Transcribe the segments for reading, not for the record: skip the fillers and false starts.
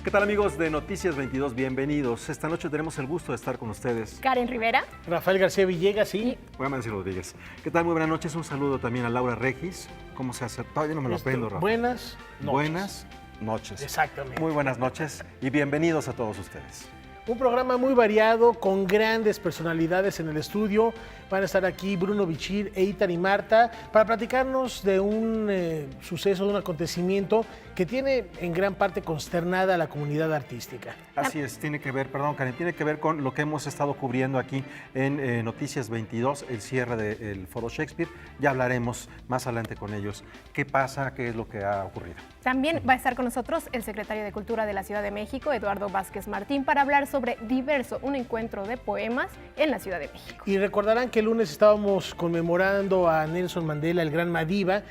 ¿Qué tal, amigos de Noticias 22? Bienvenidos. Esta noche tenemos el gusto de estar con ustedes. Karen Rivera. Rafael García Villegas y Amancio Rodríguez. ¿Qué tal? Muy buenas noches. Un saludo también a Laura Regis. ¿Cómo se hace? Todavía no me lo aprendo, Rafael. Buenas noches. Buenas noches. Exactamente. Muy buenas noches y bienvenidos a todos ustedes. Un programa muy variado, con grandes personalidades en el estudio. Van a estar aquí Bruno Bichir e Itani Marta para platicarnos de un suceso, de un acontecimiento que tiene en gran parte consternada a la comunidad artística. Así es, tiene que ver, perdón Karen, tiene que ver con lo que hemos estado cubriendo aquí en Noticias 22, el cierre del Foro Shakespeare. Ya hablaremos más adelante con ellos. ¿Qué pasa? ¿Qué es lo que ha ocurrido? También va a estar con nosotros el secretario de Cultura de la Ciudad de México, Eduardo Vázquez Martín, para hablar sobre Diverso, un encuentro de poemas en la Ciudad de México. Y recordarán que el lunes estábamos conmemorando a Nelson Mandela, el gran Madiba.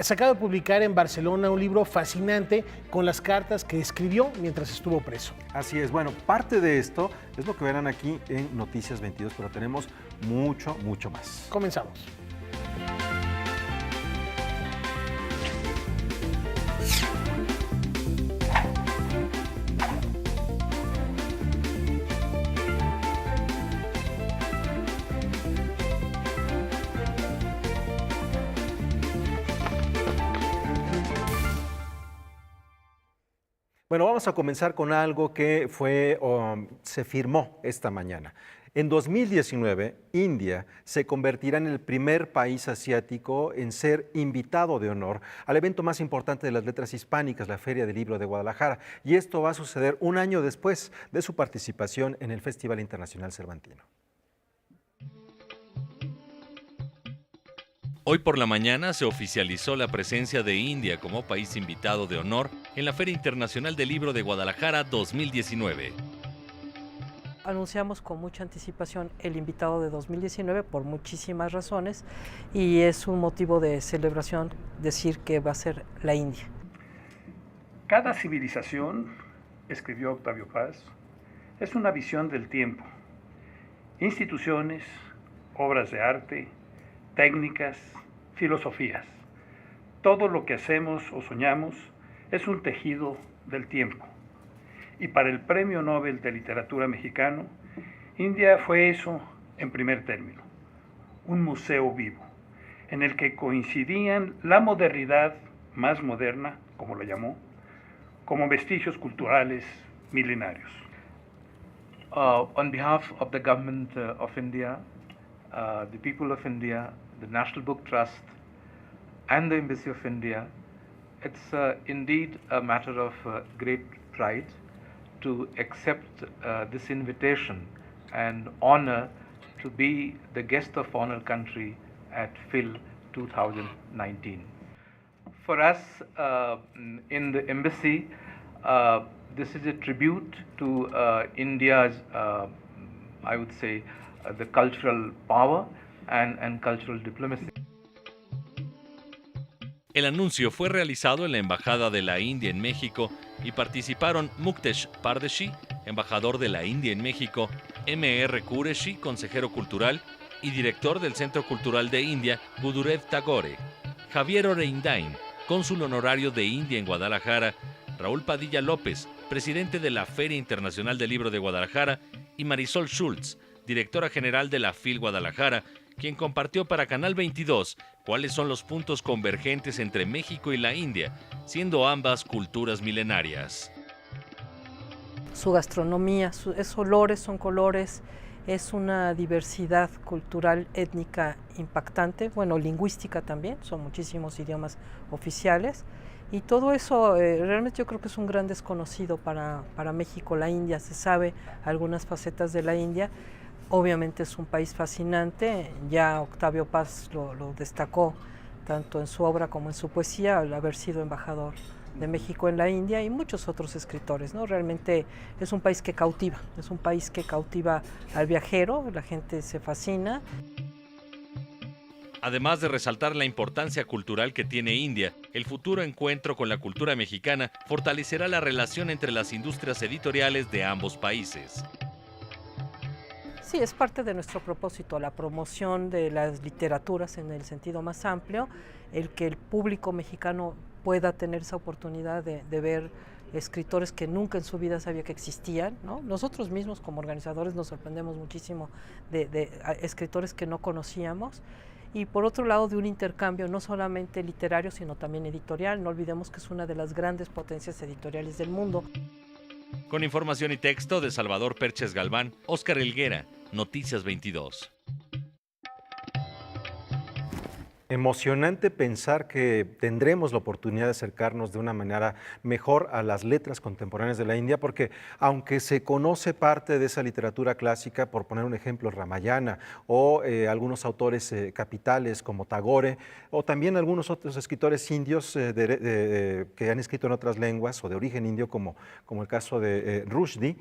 Se acaba de publicar en Barcelona un libro fascinante con las cartas que escribió mientras estuvo preso. Así es, bueno, parte de esto es lo que verán aquí en Noticias 22, pero tenemos mucho más. Comenzamos. Bueno, vamos a comenzar con algo que se firmó esta mañana. En 2019, India se convertirá en el primer país asiático en ser invitado de honor al evento más importante de las letras hispánicas, la Feria del Libro de Guadalajara. Y esto va a suceder un año después de su participación en el Festival Internacional Cervantino. Hoy por la mañana se oficializó la presencia de India como país invitado de honor en la Feria Internacional del Libro de Guadalajara 2019. Anunciamos con mucha anticipación el invitado de 2019 por muchísimas razones y es un motivo de celebración decir que va a ser la India. Cada civilización, escribió Octavio Paz, es una visión del tiempo. Instituciones, obras de arte, técnicas, filosofías. Todo lo que hacemos o soñamos es un tejido del tiempo. Y para el Premio Nobel de Literatura mexicano, India fue eso en primer término, un museo vivo, en el que coincidían la modernidad más moderna, como lo llamó, como vestigios culturales milenarios. On behalf of the government of India, the people of India, the National Book Trust, and the Embassy of India, it's indeed a matter of great pride to accept this invitation and honor to be the guest of honor country at PHIL 2019. For us in the embassy, this is a tribute to India's, I would say, the cultural power and cultural diplomacy. El anuncio fue realizado en la Embajada de la India en México y participaron Muktesh Pardeshi, embajador de la India en México, M.R. Qureshi, consejero cultural y director del Centro Cultural de India, Gurudev Tagore, Javier Oreindain, cónsul honorario de India en Guadalajara, Raúl Padilla López, presidente de la Feria Internacional del Libro de Guadalajara, y Marisol Schultz, directora general de la FIL Guadalajara, quien compartió para Canal 22 cuáles son los puntos convergentes entre México y la India, siendo ambas culturas milenarias. Su gastronomía, es olores, son colores, es una diversidad cultural, étnica impactante, bueno, lingüística también, son muchísimos idiomas oficiales. Y todo eso realmente yo creo que es un gran desconocido para México, la India. Se sabe algunas facetas de la India. Obviamente es un país fascinante, ya Octavio Paz lo destacó tanto en su obra como en su poesía, al haber sido embajador de México en la India y muchos otros escritores, ¿no? Realmente es un país que cautiva, al viajero, la gente se fascina. Además de resaltar la importancia cultural que tiene India, el futuro encuentro con la cultura mexicana fortalecerá la relación entre las industrias editoriales de ambos países. Sí, es parte de nuestro propósito, la promoción de las literaturas en el sentido más amplio, el que el público mexicano pueda tener esa oportunidad de ver escritores que nunca en su vida sabía que existían, ¿no? Nosotros mismos como organizadores nos sorprendemos muchísimo de escritores que no conocíamos. Y por otro lado, de un intercambio no solamente literario, sino también editorial. No olvidemos que es una de las grandes potencias editoriales del mundo. Con información y texto de Salvador Perches Galván, Óscar Helguera, Noticias 22. Emocionante pensar que tendremos la oportunidad de acercarnos de una manera mejor a las letras contemporáneas de la India, porque aunque se conoce parte de esa literatura clásica, por poner un ejemplo, Ramayana, o algunos autores capitales como Tagore, o también algunos otros escritores indios que han escrito en otras lenguas o de origen indio, como el caso de Rushdie,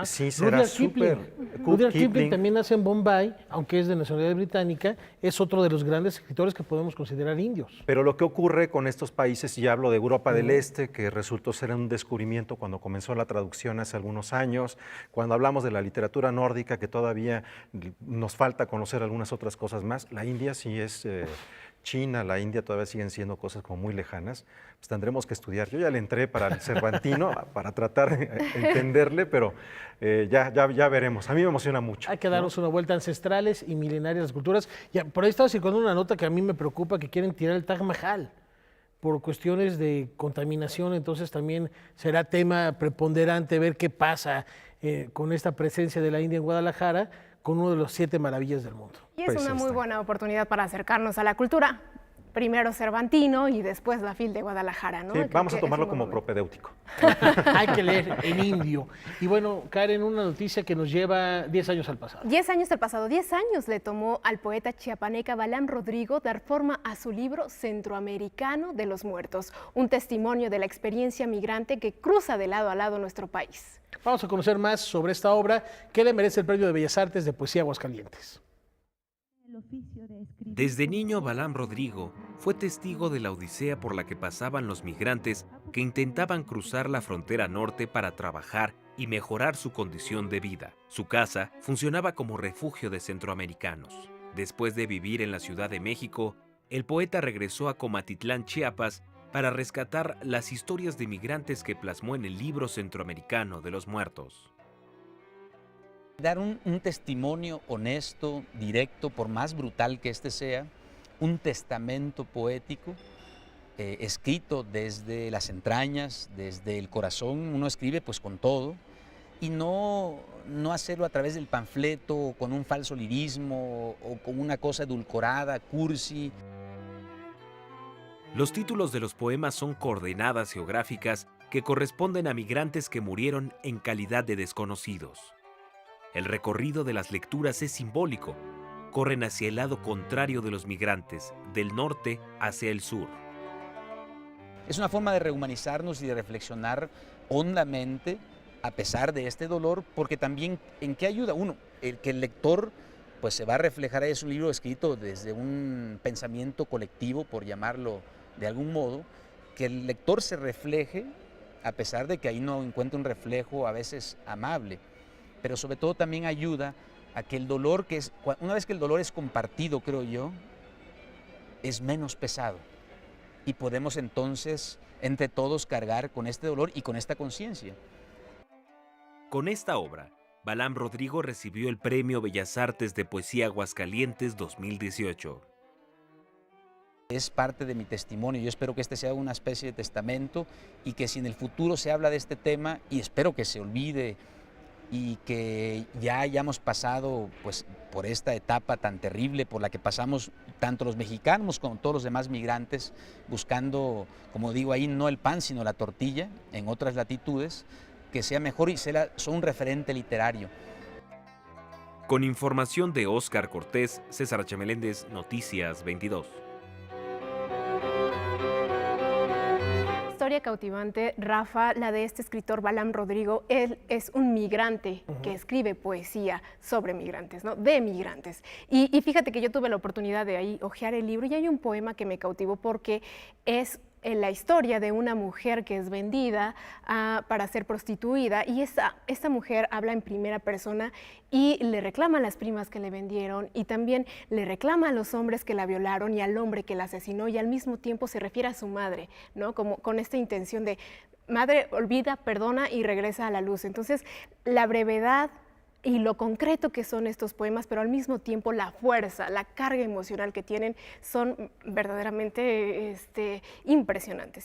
sí será súper. Rudyard Kipling también nace en Bombay, aunque es de nacionalidad británica, es otro de los grandes escritores que podemos considerar indios. Pero lo que ocurre con estos países, y hablo de Europa del Este, que resultó ser un descubrimiento cuando comenzó la traducción hace algunos años, cuando hablamos de la literatura nórdica, que todavía nos falta conocer algunas otras cosas más, la India sí es... China, la India todavía siguen siendo cosas como muy lejanas, pues tendremos que estudiar. Yo ya le entré para el Cervantino, para tratar de entenderle, pero ya veremos. A mí me emociona mucho. Hay que darnos una vuelta ancestrales y milenarias las culturas. Ya, por ahí estaba circulando una nota que a mí me preocupa, que quieren tirar el Taj Mahal por cuestiones de contaminación, entonces también será tema preponderante ver qué pasa con esta presencia de la India en Guadalajara, con uno de los 7 maravillas del mundo. Y es una muy buena oportunidad para acercarnos a la cultura. Primero Cervantino y después la FIL de Guadalajara, ¿no? Sí, vamos a tomarlo como propedéutico. Hay que leer en indio. Y bueno, Karen, una noticia que nos lleva 10 años al pasado. 10 años al pasado, 10 años le tomó al poeta chiapaneca Balam Rodrigo dar forma a su libro Centroamericano de los Muertos, un testimonio de la experiencia migrante que cruza de lado a lado nuestro país. Vamos a conocer más sobre esta obra que le merece el Premio de Bellas Artes de Poesía Aguascalientes. Desde niño, Balam Rodrigo fue testigo de la odisea por la que pasaban los migrantes que intentaban cruzar la frontera norte para trabajar y mejorar su condición de vida. Su casa funcionaba como refugio de centroamericanos. Después de vivir en la Ciudad de México, el poeta regresó a Comatitlán, Chiapas, para rescatar las historias de migrantes que plasmó en el libro Centroamericano de los Muertos. Dar un testimonio honesto, directo, por más brutal que este sea, un testamento poético, escrito desde las entrañas, desde el corazón. Uno escribe pues con todo, y no hacerlo a través del panfleto, con un falso lirismo o con una cosa edulcorada, cursi. Los títulos de los poemas son coordenadas geográficas que corresponden a migrantes que murieron en calidad de desconocidos. El recorrido de las lecturas es simbólico. Corren hacia el lado contrario de los migrantes, del norte hacia el sur. Es una forma de rehumanizarnos y de reflexionar hondamente a pesar de este dolor, porque también ¿en qué ayuda? Uno, que el lector pues se va a reflejar. Es un libro escrito desde un pensamiento colectivo, por llamarlo de algún modo, que el lector se refleje, a pesar de que ahí no encuentra un reflejo a veces amable, pero sobre todo también ayuda a que el dolor, una vez que el dolor es compartido, creo yo, es menos pesado, y podemos entonces entre todos cargar con este dolor y con esta conciencia. Con esta obra, Balam Rodrigo recibió el Premio Bellas Artes de Poesía Aguascalientes 2018. Es parte de mi testimonio. Yo espero que este sea una especie de testamento, y que si en el futuro se habla de este tema, y espero que se olvide y que ya hayamos pasado pues por esta etapa tan terrible por la que pasamos tanto los mexicanos como todos los demás migrantes, buscando, como digo ahí, no el pan sino la tortilla en otras latitudes, que sea mejor y sea un referente literario. Con información de Óscar Cortés, César H. Meléndez, Noticias 22. Historia cautivante, Rafa, la de este escritor Balam Rodrigo. Él es un migrante que escribe poesía sobre migrantes, ¿no? De migrantes. Y fíjate que yo tuve la oportunidad de ahí hojear el libro, y hay un poema que me cautivó porque es la historia de una mujer que es vendida para ser prostituida, y esta mujer habla en primera persona y le reclama a las primas que le vendieron, y también le reclama a los hombres que la violaron y al hombre que la asesinó, y al mismo tiempo se refiere a su madre, ¿no? Como con esta intención de madre olvida, perdona y regresa a la luz. Entonces, la brevedad y lo concreto que son estos poemas, pero al mismo tiempo la fuerza, la carga emocional que tienen son verdaderamente impresionantes.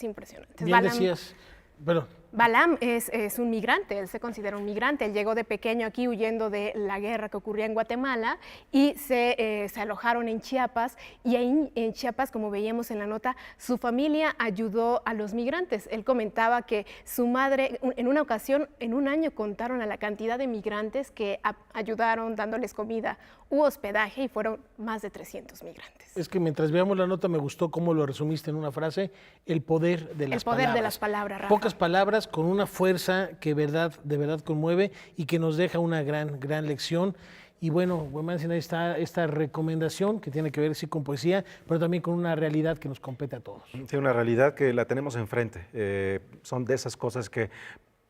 Bien decías, pero Balam es un migrante, él se considera un migrante, él llegó de pequeño aquí huyendo de la guerra que ocurría en Guatemala y se alojaron en Chiapas, y ahí en Chiapas, como veíamos en la nota, su familia ayudó a los migrantes. Él comentaba que su madre, en una ocasión, en un año contaron a la cantidad de migrantes que ayudaron dándoles comida u hospedaje, y fueron más de 300 migrantes. es que mientras veamos la nota me gustó cómo lo resumiste en una frase, el poder de las palabras. El poder de las palabras, Rafa. Pocas palabras con una fuerza que de verdad conmueve y que nos deja una gran lección. Y bueno, Huemantzin, ahí está esta recomendación que tiene que ver sí con poesía, pero también con una realidad que nos compete a todos. Sí, una realidad que la tenemos enfrente. Son de esas cosas que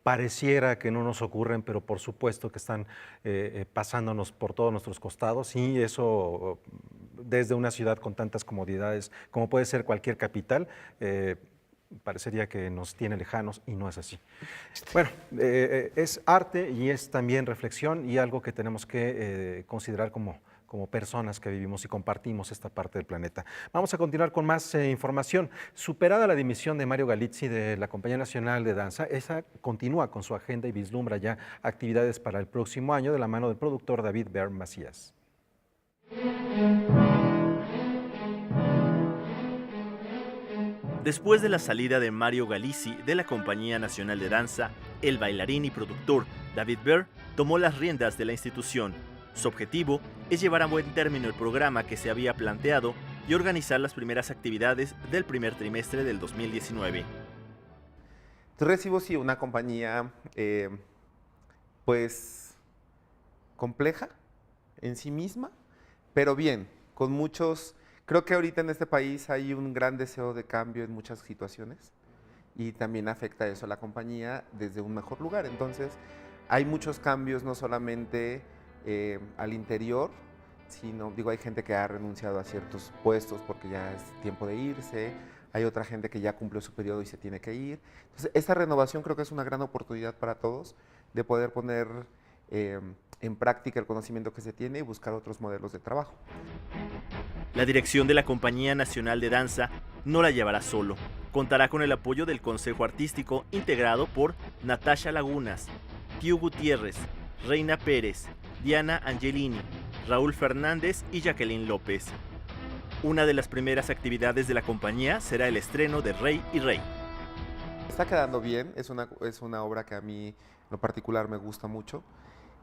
pareciera que no nos ocurren, pero por supuesto que están pasándonos por todos nuestros costados, y eso desde una ciudad con tantas comodidades como puede ser cualquier capital, parecería que nos tiene lejanos, y no es así. Bueno, es arte y es también reflexión, y algo que tenemos que considerar como personas que vivimos y compartimos esta parte del planeta. Vamos a continuar con más información. Superada la dimisión de Mario Galizzi de la Compañía Nacional de Danza, esa continúa con su agenda y vislumbra ya actividades para el próximo año de la mano del productor David Ber Macías. Después de la salida de Mario Galizzi de la Compañía Nacional de Danza, el bailarín y productor David Ber tomó las riendas de la institución. Su objetivo es llevar a buen término el programa que se había planteado y organizar las primeras actividades del primer trimestre del 2019. Recibo sí una compañía pues compleja en sí misma, pero bien, con muchos. Creo que ahorita en este país hay un gran deseo de cambio en muchas situaciones, y también afecta eso a la compañía desde un mejor lugar. Entonces, hay muchos cambios, no solamente al interior, sino, hay gente que ha renunciado a ciertos puestos porque ya es tiempo de irse, hay otra gente que ya cumplió su periodo y se tiene que ir. Entonces, esta renovación creo que es una gran oportunidad para todos de poder poner en práctica el conocimiento que se tiene y buscar otros modelos de trabajo. La dirección de la Compañía Nacional de Danza no la llevará solo. Contará con el apoyo del Consejo Artístico, integrado por Natasha Lagunas, Piu Gutiérrez, Reina Pérez, Diana Angelini, Raúl Fernández y Jacqueline López. Una de las primeras actividades de la compañía será el estreno de Rey y Rey. Está quedando bien, es una obra que a mí en lo particular me gusta mucho.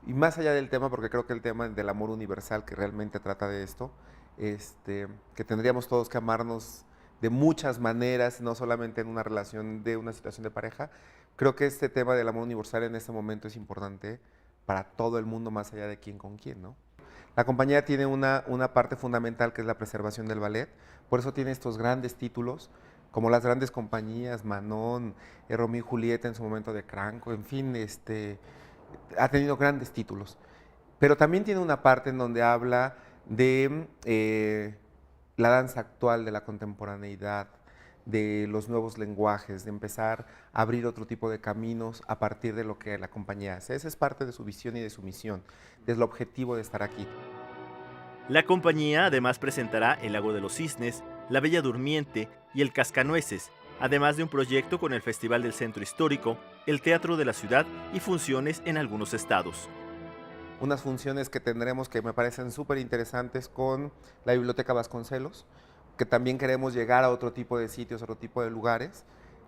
Y más allá del tema, porque creo que el tema del amor universal que realmente trata de esto, que tendríamos todos que amarnos de muchas maneras, no solamente en una relación de una situación de pareja. Creo que este tema del amor universal en este momento es importante para todo el mundo, más allá de quién con quién, ¿no? La compañía tiene una parte fundamental que es la preservación del ballet, por eso tiene estos grandes títulos, como las grandes compañías, Manon, Romeo y Julieta en su momento de Cranco, en fin, ha tenido grandes títulos. Pero también tiene una parte en donde habla de la danza actual, de la contemporaneidad, de los nuevos lenguajes, de empezar a abrir otro tipo de caminos a partir de lo que la compañía hace. Esa es parte de su visión y de su misión, es el objetivo de estar aquí. La compañía además presentará El Lago de los Cisnes, La Bella Durmiente y El Cascanueces, además de un proyecto con el Festival del Centro Histórico, el Teatro de la Ciudad y funciones en algunos estados. Unas funciones que tendremos que me parecen súper interesantes con la Biblioteca Vasconcelos, que también queremos llegar a otro tipo de sitios, a otro tipo de lugares,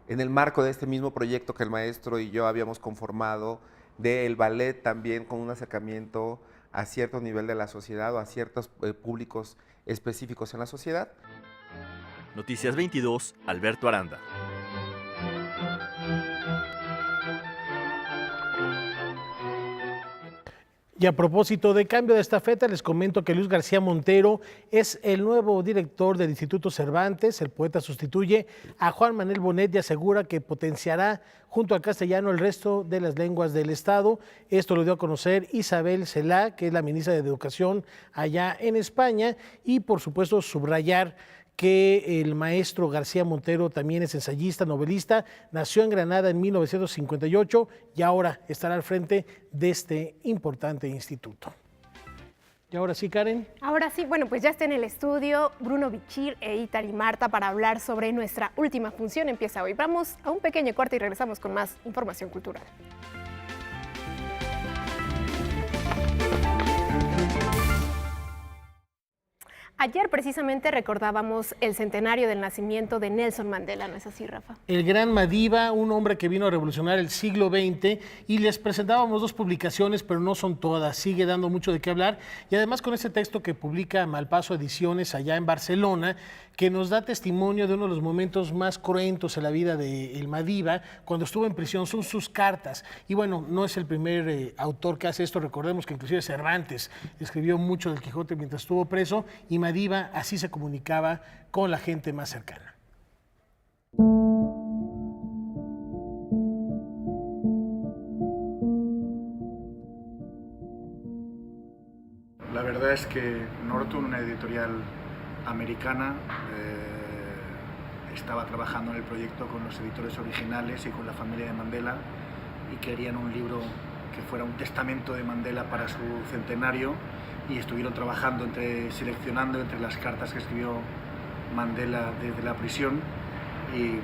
en el marco de este mismo proyecto que el maestro y yo habíamos conformado, del ballet también con un acercamiento a cierto nivel de la sociedad o a ciertos públicos específicos en la sociedad. Noticias 22, Alberto Aranda. Y a propósito de cambio de estafeta, les comento que Luis García Montero es el nuevo director del Instituto Cervantes. El poeta sustituye a Juan Manuel Bonet y asegura que potenciará junto al castellano el resto de las lenguas del Estado. Esto lo dio a conocer Isabel Cela, que es la ministra de Educación allá en España, y por supuesto subrayar que el maestro García Montero también es ensayista, novelista, nació en Granada en 1958 y ahora estará al frente de este importante instituto. Y ahora sí, Karen. Ahora sí, bueno, pues ya está en el estudio Bruno Bichir e Itari Marta para hablar sobre nuestra última función. Empieza hoy. Vamos a un pequeño corte y regresamos con más información cultural. Ayer precisamente recordábamos el centenario del nacimiento de Nelson Mandela, ¿no es así, Rafa? El gran Madiba, un hombre que vino a revolucionar el siglo XX, y les presentábamos 2 publicaciones, pero no son todas, sigue dando mucho de qué hablar, y además con ese texto que publica Malpaso Ediciones allá en Barcelona, que nos da testimonio de uno de los momentos más cruentos en la vida de el Madiba, cuando estuvo en prisión, son sus cartas, y bueno, no es el primer autor que hace esto, recordemos que inclusive Cervantes escribió mucho del Quijote mientras estuvo preso, y Madiba así se comunicaba con la gente más cercana. La verdad es que Norton, una editorial americana, estaba trabajando en el proyecto con los editores originales y con la familia de Mandela y querían un libro que fuera un testamento de Mandela para su centenario, y estuvieron trabajando seleccionando entre las cartas que escribió Mandela desde la prisión, y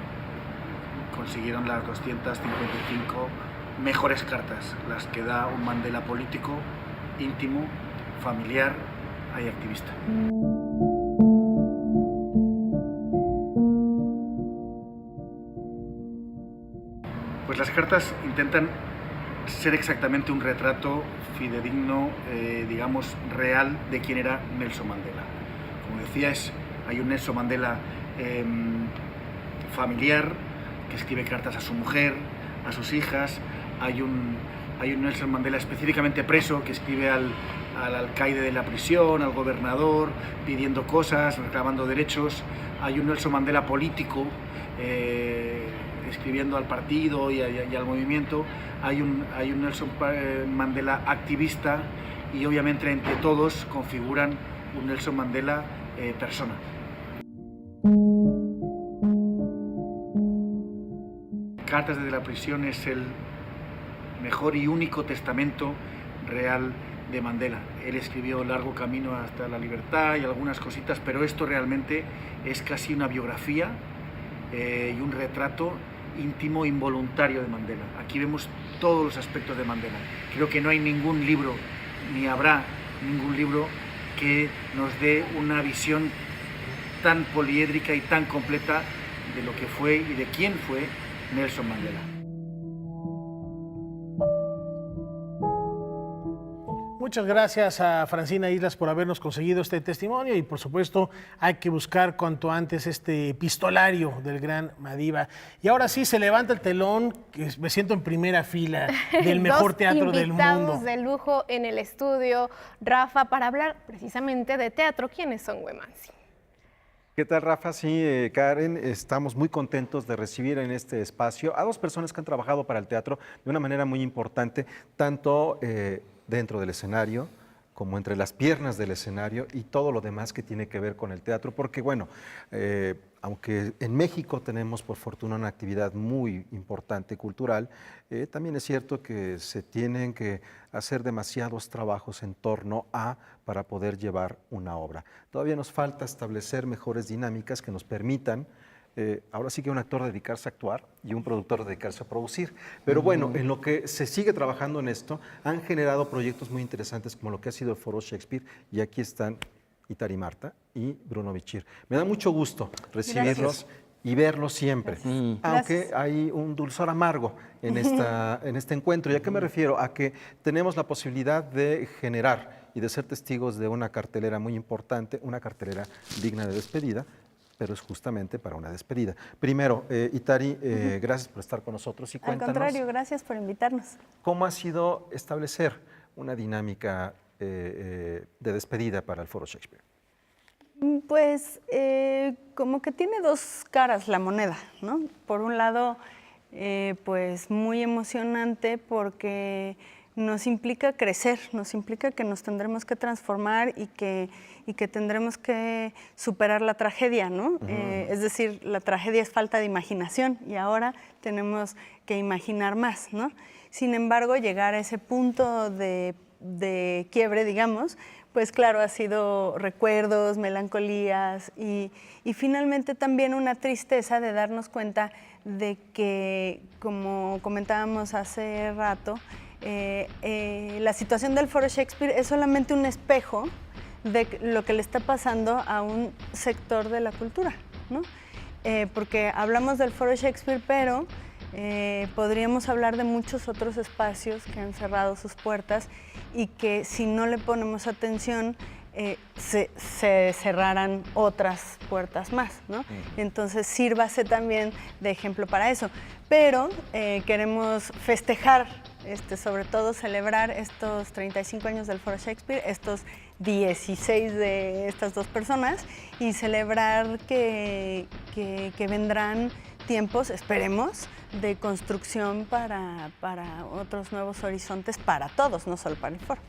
consiguieron las 255 mejores cartas, las que da un Mandela político, íntimo, familiar y activista. Pues las cartas intentan ser exactamente un retrato fidedigno, digamos, real de quién era Nelson Mandela. Como decía, hay un Nelson Mandela familiar, que escribe cartas a su mujer, a sus hijas. Hay un Nelson Mandela específicamente preso, que escribe al alcaide de la prisión, al gobernador, pidiendo cosas, reclamando derechos. Hay un Nelson Mandela político, escribiendo al partido y al movimiento. Hay un Nelson Mandela activista, y obviamente entre todos configuran un Nelson Mandela persona. Cartas desde la prisión es el mejor y único testamento real de Mandela. Él escribió Largo Camino hasta la Libertad y algunas cositas, pero esto realmente es casi una biografía y un retrato íntimo, involuntario de Mandela. Aquí vemos todos los aspectos de Mandela. Creo que no hay ningún libro, ni habrá ningún libro que nos dé una visión tan poliédrica y tan completa de lo que fue y de quién fue Nelson Mandela. Muchas gracias a Francina Islas por habernos conseguido este testimonio, y por supuesto hay que buscar cuanto antes este epistolario del gran Madiba. Y ahora sí se levanta el telón, que me siento en primera fila del mejor teatro del mundo. Invitados de lujo en el estudio, Rafa, para hablar precisamente de teatro. ¿Quiénes son Huemansi? ¿Qué tal, Rafa? Sí, Karen, estamos muy contentos de recibir en este espacio a 2 personas que han trabajado para el teatro de una manera muy importante, tanto dentro del escenario como entre las piernas del escenario y todo lo demás que tiene que ver con el teatro, porque bueno, aunque en México tenemos por fortuna una actividad muy importante cultural, también es cierto que se tienen que hacer demasiados trabajos en torno a para poder llevar una obra. Todavía nos falta establecer mejores dinámicas que nos permitan ahora sí que un actor dedicarse a actuar y un productor dedicarse a producir. Pero bueno, en lo que se sigue trabajando en esto, han generado proyectos muy interesantes como lo que ha sido el Foro Shakespeare, y aquí están Itari Marta y Bruno Bichir. Me da mucho gusto recibirlos y verlos siempre, aunque hay un dulzor amargo en este encuentro. ¿Y a qué me refiero? A que tenemos la posibilidad de generar y de ser testigos de una cartelera muy importante, una cartelera digna de despedida, pero es justamente para una despedida. Primero, Itari, gracias por estar con nosotros y cuéntanos. Al contrario, gracias por invitarnos. ¿Cómo ha sido establecer una dinámica de despedida para el Foro Shakespeare? Pues como que tiene 2 caras la moneda, ¿no? Por un lado, pues muy emocionante porque nos implica crecer, nos implica que nos tendremos que transformar y que tendremos que superar la tragedia, ¿no? Es decir, la tragedia es falta de imaginación y ahora tenemos que imaginar más, ¿no? Sin embargo, llegar a ese punto de quiebre, digamos, pues claro, ha sido recuerdos, melancolías y finalmente también una tristeza de darnos cuenta de que, como comentábamos hace rato, la situación del Foro Shakespeare es solamente un espejo de lo que le está pasando a un sector de la cultura, ¿no? Porque hablamos del Foro Shakespeare, pero podríamos hablar de muchos otros espacios que han cerrado sus puertas y que si no le ponemos atención se cerrarán otras puertas más, ¿no? Entonces sírvase también de ejemplo para eso. Pero queremos festejar, sobre todo celebrar estos 35 años del Foro Shakespeare, estos 16 de estas dos personas y celebrar que vendrán tiempos, esperemos, de construcción para otros nuevos horizontes para todos, no solo para el foro.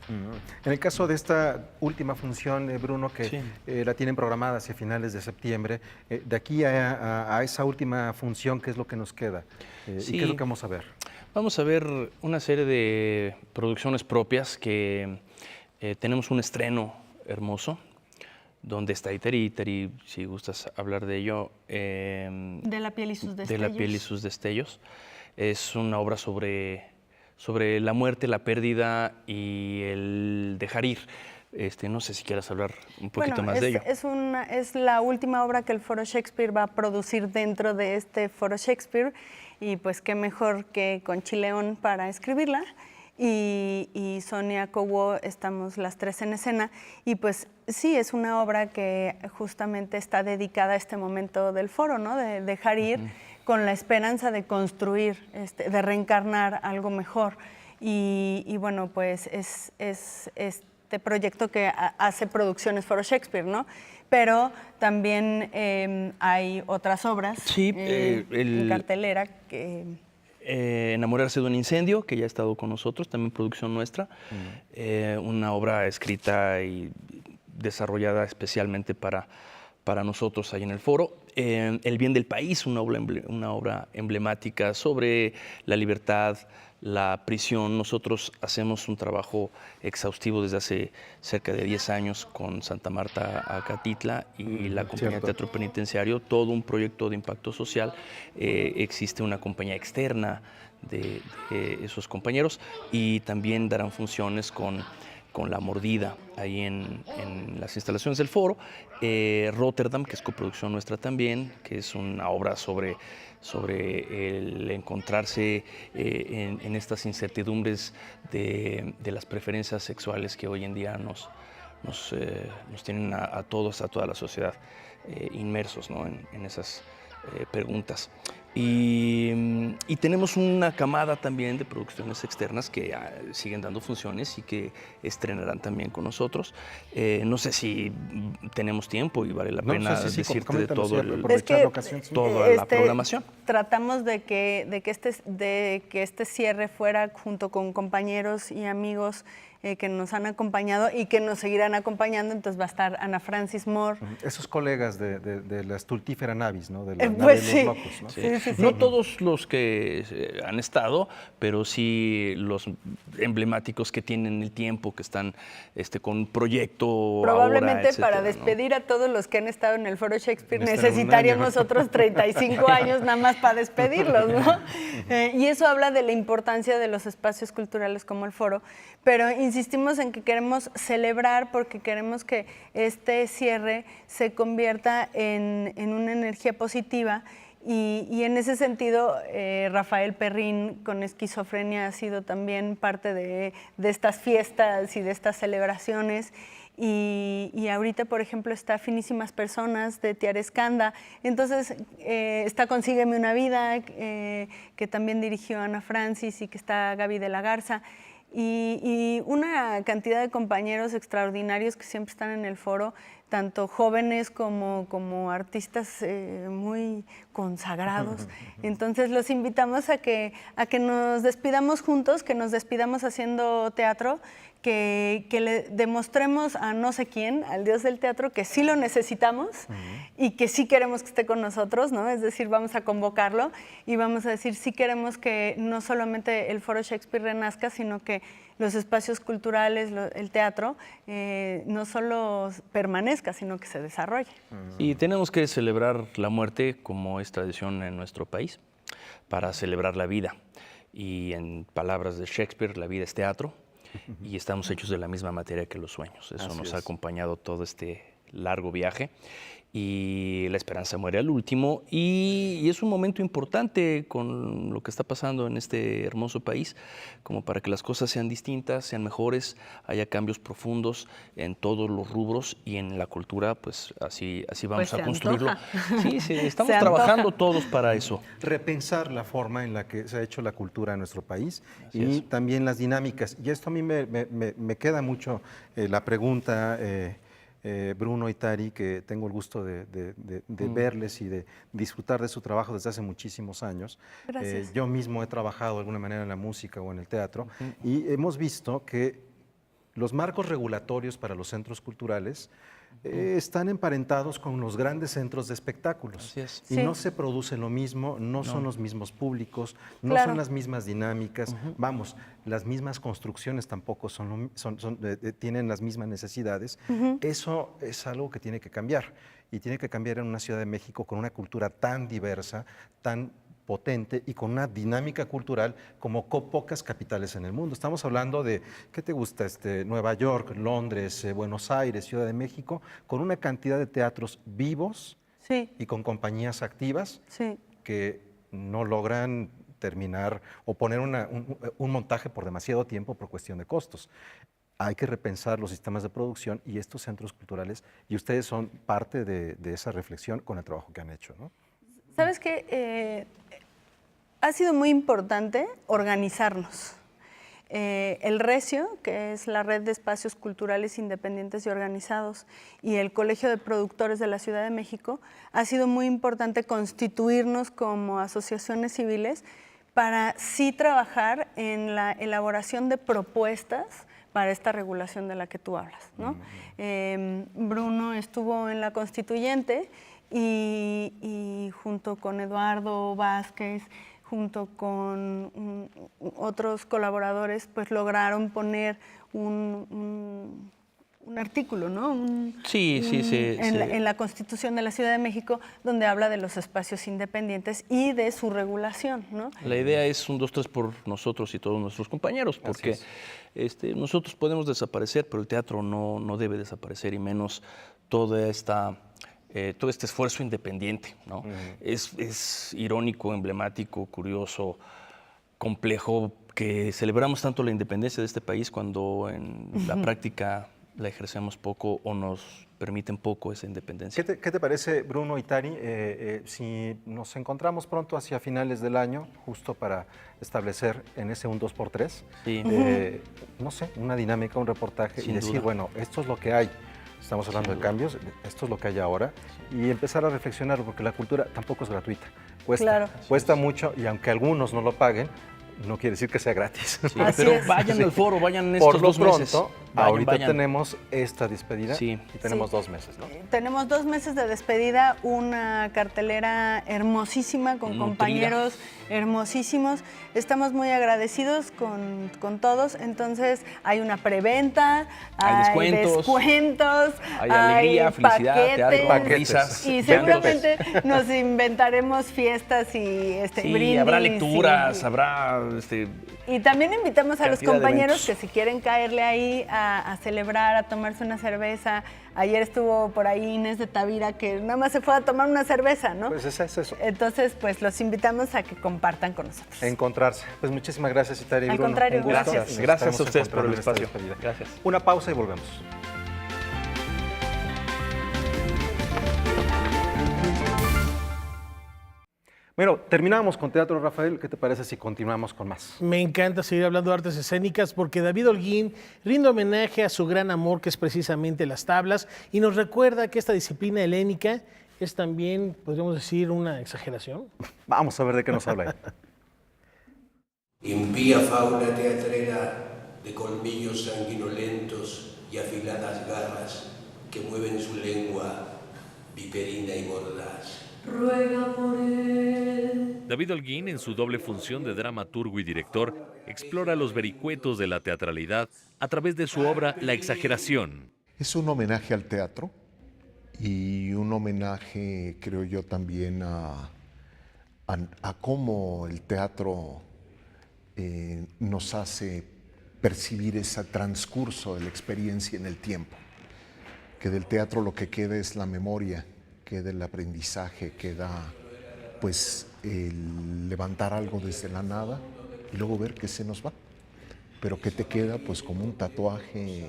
En el caso de esta última función, Bruno, que la tienen programada hacia finales de septiembre, de aquí a esa última función, ¿qué es lo que nos queda? ¿Y qué es lo que vamos a ver? Vamos a ver una serie de producciones propias que tenemos un estreno hermoso, donde está Iteri, si gustas hablar de ello. De la piel y sus destellos. De la piel y sus destellos. Es una obra sobre la muerte, la pérdida y el dejar ir. No sé si quieras hablar un poquito más de ello. Es la última obra que el Foro Shakespeare va a producir dentro de este Foro Shakespeare y pues qué mejor que con Chileón para escribirla. Y Sonia Cowo, estamos las tres en escena y pues sí, es una obra que justamente está dedicada a este momento del foro, ¿no? De dejar ir con la esperanza de construir, de reencarnar algo mejor y bueno, pues es este proyecto que hace Producciones Foro Shakespeare, ¿no? Pero también hay otras obras en cartelera que... Enamorarse de un incendio, que ya ha estado con nosotros, también producción nuestra, una obra escrita y desarrollada especialmente para nosotros ahí en el foro. El bien del país, una obra emblemática sobre la libertad, la prisión. Nosotros hacemos un trabajo exhaustivo desde hace cerca de 10 años con Santa Marta Acatitla y la compañía de Teatro Penitenciario, todo un proyecto de impacto social. Existe una compañía externa de esos compañeros y también darán funciones con La Mordida ahí en las instalaciones del foro. Rotterdam, que es coproducción nuestra también, que es una obra sobre el encontrarse en estas incertidumbres de las preferencias sexuales que hoy en día nos tienen a todos, a toda la sociedad inmersos, ¿no? en esas preguntas. Y tenemos una camada también de producciones externas que siguen dando funciones y que estrenarán también con nosotros. No sé si tenemos tiempo y vale la pena decirte de todo toda la programación. Tratamos de que este cierre fuera junto con compañeros y amigos que nos han acompañado y que nos seguirán acompañando. Entonces va a estar Ana Francis Moore. Esos colegas de la Stultifera Navis, ¿no? De la nave de los locos, ¿no? Sí. No todos los que han estado, pero sí los emblemáticos que tienen el tiempo, que están con un proyecto. Probablemente ahora, etcétera, para despedir a todos los que han estado en el Foro Shakespeare necesitaríamos otros 35 años nada más para despedirlos, ¿no? Y eso habla de la importancia de los espacios culturales como el Foro, pero insistimos en que queremos celebrar porque queremos que este cierre se convierta en una energía positiva y en ese sentido Rafael Perrín con Esquizofrenia ha sido también parte de estas fiestas y de estas celebraciones. Y ahorita, por ejemplo, está Finísimas Personas de Tiarescanda. Entonces, está Consígueme una vida, que también dirigió Ana Francis y que está Gaby de la Garza. Y una cantidad de compañeros extraordinarios que siempre están en el foro. tanto jóvenes como artistas muy consagrados. Entonces los invitamos a que nos despidamos juntos, que nos despidamos haciendo teatro, que le demostremos a no sé quién, al Dios del teatro, que sí lo necesitamos y que sí queremos que esté con nosotros, ¿no? Es decir, vamos a convocarlo y vamos a decir, sí queremos que no solamente el Foro Shakespeare renazca, sino que los espacios culturales, el teatro, no solo permanezca, sino que se desarrolle. Y tenemos que celebrar la muerte, como es tradición en nuestro país, para celebrar la vida. Y en palabras de Shakespeare, la vida es teatro, y estamos hechos de la misma materia que los sueños. Eso nos ha acompañado todo este largo viaje. Y la esperanza muere al último, y es un momento importante con lo que está pasando en este hermoso país, como para que las cosas sean distintas, sean mejores, haya cambios profundos en todos los rubros, y en la cultura, pues así vamos a construirlo. Sí, estamos trabajando todos para eso. Repensar la forma en la que se ha hecho la cultura en nuestro país y también las dinámicas. Y esto a mí me queda mucho la pregunta, Bruno y Tari, que tengo el gusto de verles y de disfrutar de su trabajo desde hace muchísimos años. Gracias. Yo mismo he trabajado de alguna manera en la música o en el teatro y hemos visto que los marcos regulatorios para los centros culturales están emparentados con los grandes centros de espectáculos. Y no se produce lo mismo, no son los mismos públicos, no son las mismas dinámicas. Vamos, las mismas construcciones tampoco tienen las mismas necesidades. Eso es algo que tiene que cambiar. Y tiene que cambiar en una Ciudad de México con una cultura tan diversa, tan potente y con una dinámica cultural como pocas capitales en el mundo. Estamos hablando de, ¿qué te gusta? Nueva York, Londres, Buenos Aires, Ciudad de México, con una cantidad de teatros vivos y con compañías activas que no logran terminar o poner un montaje por demasiado tiempo por cuestión de costos. Hay que repensar los sistemas de producción y estos centros culturales, y ustedes son parte de esa reflexión con el trabajo que han hecho, ¿no? ¿Sabes qué? Ha sido muy importante organizarnos. El Recio, que es la Red de Espacios Culturales Independientes y Organizados, y el Colegio de Productores de la Ciudad de México, ha sido muy importante constituirnos como asociaciones civiles para sí trabajar en la elaboración de propuestas para esta regulación de la que tú hablas, ¿no? Bruno estuvo en la constituyente y junto con Eduardo Vázquez, junto con otros colaboradores, pues lograron poner un artículo, ¿no? En la Constitución de la Ciudad de México, donde habla de los espacios independientes y de su regulación, ¿no? La idea es un 2, 3 por nosotros y todos nuestros compañeros, porque nosotros podemos desaparecer, pero el teatro no debe desaparecer, y menos todo este esfuerzo independiente, ¿no? Es irónico, emblemático, curioso, complejo, que celebramos tanto la independencia de este país cuando en la práctica la ejercemos poco o nos permiten poco esa independencia. ¿Qué te parece, Bruno y Tari, si nos encontramos pronto hacia finales del año, justo para establecer en ese un 2x3, no sé, una dinámica, un reportaje, y decir, bueno, esto es lo que hay? Estamos hablando de cambios, esto es lo que hay ahora, y empezar a reflexionar, porque la cultura tampoco es gratuita, cuesta mucho, y aunque algunos no lo paguen, no quiere decir que sea gratis. Pero vayan al foro, vayan estos 2 meses. Por lo pronto, ahorita tenemos esta despedida y tenemos 2 meses, ¿no? Tenemos 2 meses de despedida, una cartelera hermosísima con compañeros hermosísimos. Estamos muy agradecidos con todos. Entonces hay una preventa, hay descuentos, hay alegría, felicidad, teatro, risas. Y seguramente nos inventaremos fiestas y brindis. Habrá lecturas, habrá... Y también invitamos a los compañeros que si quieren caerle ahí a celebrar, a tomarse una cerveza. Ayer estuvo por ahí Inés de Tavira, que nada más se fue a tomar una cerveza, ¿no? Pues es eso. Entonces, pues los invitamos a que compartan con nosotros. Encontrarse. Pues muchísimas gracias, Itari y Bruno. Al contrario, gracias. Gracias a ustedes por el espacio. Gracias. Una pausa y volvemos. Bueno, terminamos con teatro, Rafael. ¿Qué te parece si continuamos con más? Me encanta seguir hablando de artes escénicas porque David Holguín rinde homenaje a su gran amor, que es precisamente las tablas, y nos recuerda que esta disciplina helénica es también, podríamos decir, una exageración. Vamos a ver de qué nos habla. Impía fauna teatrera de colmillos sanguinolentos y afiladas garras que mueven su lengua viperina y mordaz. Ruega por él. David Holguín, en su doble función de dramaturgo y director, explora los vericuetos de la teatralidad a través de su obra La exageración. Es un homenaje al teatro y un homenaje, creo yo, también a cómo el teatro nos hace percibir ese transcurso de la experiencia en el tiempo. Que del teatro lo que queda es la memoria, queda el aprendizaje, queda pues el levantar algo desde la nada y luego ver que se nos va, pero que te queda pues como un tatuaje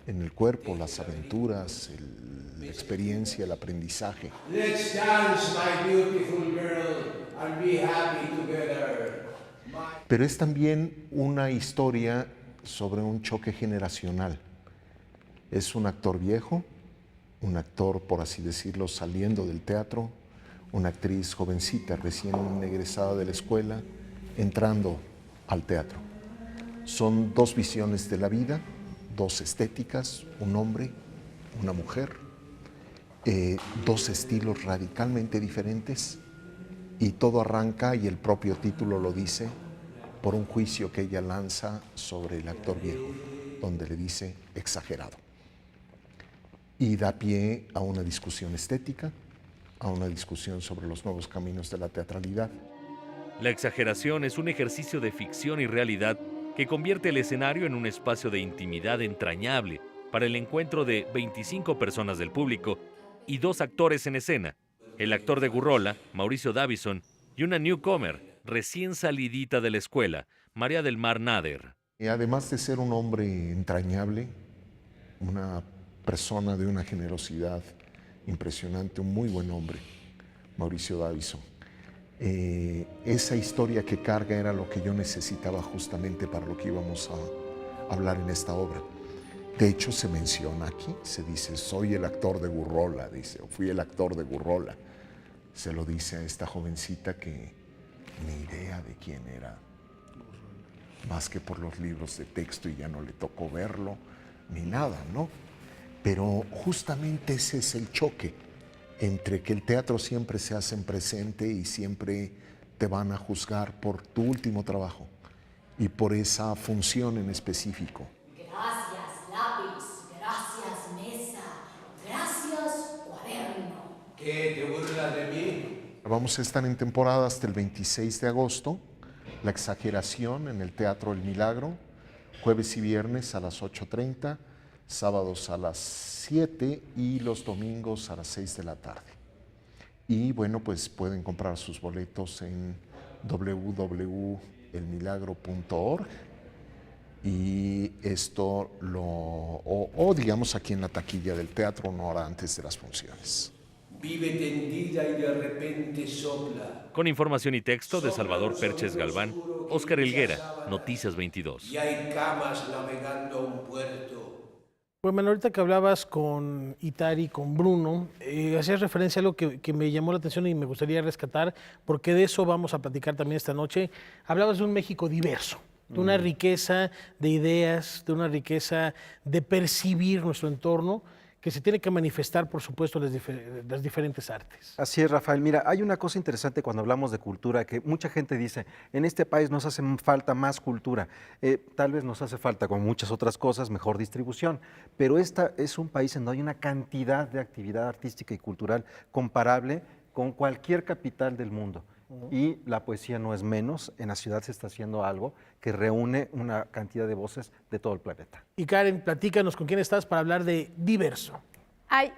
en el cuerpo, las aventuras, la experiencia, el aprendizaje. Let's dance, my beautiful girl, and be happy together. Pero es también una historia sobre un choque generacional. Es un actor viejo, un actor, por así decirlo, saliendo del teatro, una actriz jovencita, recién egresada de la escuela, entrando al teatro. Son dos visiones de la vida, dos estéticas, un hombre, una mujer, dos estilos radicalmente diferentes, y todo arranca, y el propio título lo dice, por un juicio que ella lanza sobre el actor viejo, donde le dice exagerado. Y da pie a una discusión estética, a una discusión sobre los nuevos caminos de la teatralidad. La exageración es un ejercicio de ficción y realidad que convierte el escenario en un espacio de intimidad entrañable para el encuentro de 25 personas del público y 2 actores en escena, el actor de Gurrola, Mauricio Davison, y una newcomer, recién salidita de la escuela, María del Mar Nader. Y además de ser un hombre entrañable, una persona de una generosidad impresionante, un muy buen hombre, Mauricio Davison. Esa historia que carga era lo que yo necesitaba justamente para lo que íbamos a hablar en esta obra. De hecho, se menciona aquí, se dice, soy el actor de Gurrola, dice, o fui el actor de Gurrola. Se lo dice a esta jovencita que ni idea de quién era, más que por los libros de texto, y ya no le tocó verlo, ni nada, ¿no? Pero justamente ese es el choque entre que el teatro siempre se hace en presente y siempre te van a juzgar por tu último trabajo y por esa función en específico. Gracias, lápiz. Gracias, mesa. Gracias, cuaderno. ¿Qué te burlas de mí? Vamos a estar en temporada hasta el 26 de agosto, La exageración en el Teatro El Milagro, jueves y viernes a las 8:30, sábados a las 7 y los domingos a las 6 de la tarde. Y bueno, pues pueden comprar sus boletos en www.elmilagro.org y esto o digamos aquí en la taquilla del teatro una hora antes de las funciones. Vive tendida y de repente sopla. Con información y texto de Salvador Perches Galván, Óscar Helguera, Noticias 22. Y hay camas navegando a un puerto. Pues Manuel, ahorita que hablabas con Itari, con Bruno, hacías referencia a algo que me llamó la atención y me gustaría rescatar, porque de eso vamos a platicar también esta noche. Hablabas de un México diverso, de una riqueza de ideas, de una riqueza de percibir nuestro entorno, que se tiene que manifestar, por supuesto, en las diferentes artes. Así es, Rafael. Mira, hay una cosa interesante cuando hablamos de cultura, que mucha gente dice, en este país nos hace falta más cultura. Tal vez nos hace falta, como muchas otras cosas, mejor distribución, pero esta es un país en donde hay una cantidad de actividad artística y cultural comparable con cualquier capital del mundo. Y la poesía no es menos. En la ciudad se está haciendo algo que reúne una cantidad de voces de todo el planeta. Y Karen, platícanos con quién estás para hablar de diverso. Hay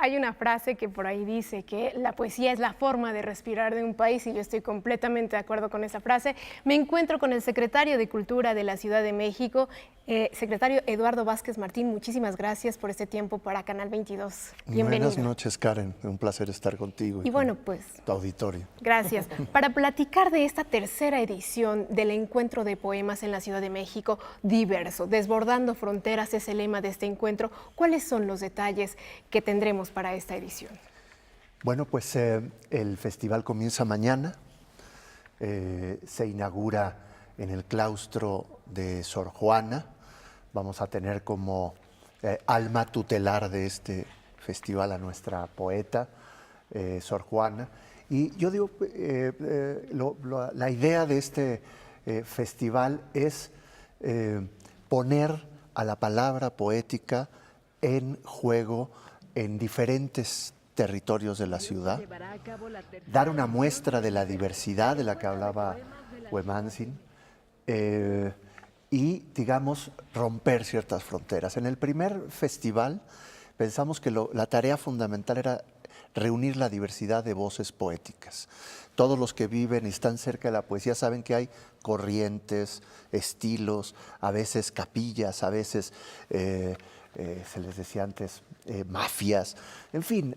Hay una frase que por ahí dice que la poesía es la forma de respirar de un país y yo estoy completamente de acuerdo con esa frase. Me encuentro con el secretario de Cultura de la Ciudad de México, secretario Eduardo Vázquez Martín. Muchísimas gracias por este tiempo para Canal 22. Bienvenido. Buenas noches, Karen. Un placer estar contigo y bueno, pues tu auditorio. Gracias. Para platicar de esta tercera edición del Encuentro de Poemas en la Ciudad de México, diverso, desbordando fronteras es el lema de este encuentro. ¿Cuáles son los detalles que tendremos para esta edición? Bueno, pues el festival comienza mañana, se inaugura en el claustro de Sor Juana. Vamos a tener como alma tutelar de este festival a nuestra poeta, Sor Juana. Y yo digo, la idea de este festival es poner a la palabra poética en juego en diferentes territorios de la ciudad, dar una muestra de la diversidad de la que hablaba Huemanzin y, digamos, romper ciertas fronteras. En el primer festival pensamos que la tarea fundamental era reunir la diversidad de voces poéticas. Todos los que viven y están cerca de la poesía saben que hay corrientes, estilos, a veces capillas, a veces se les decía antes, mafias, en fin,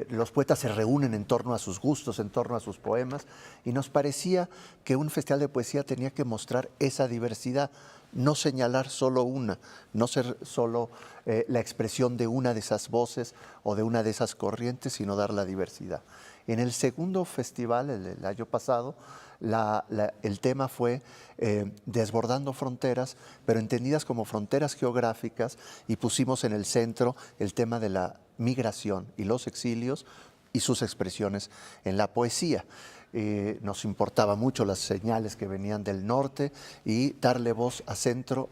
los poetas se reúnen en torno a sus gustos, en torno a sus poemas, y nos parecía que un festival de poesía tenía que mostrar esa diversidad, no señalar solo una, no ser solo la expresión de una de esas voces o de una de esas corrientes, sino dar la diversidad. En el segundo festival, el año pasado, el tema fue desbordando fronteras, pero entendidas como fronteras geográficas, y pusimos en el centro el tema de la migración y los exilios y sus expresiones en la poesía. Nos importaba mucho las señales que venían del norte y darle voz a Centro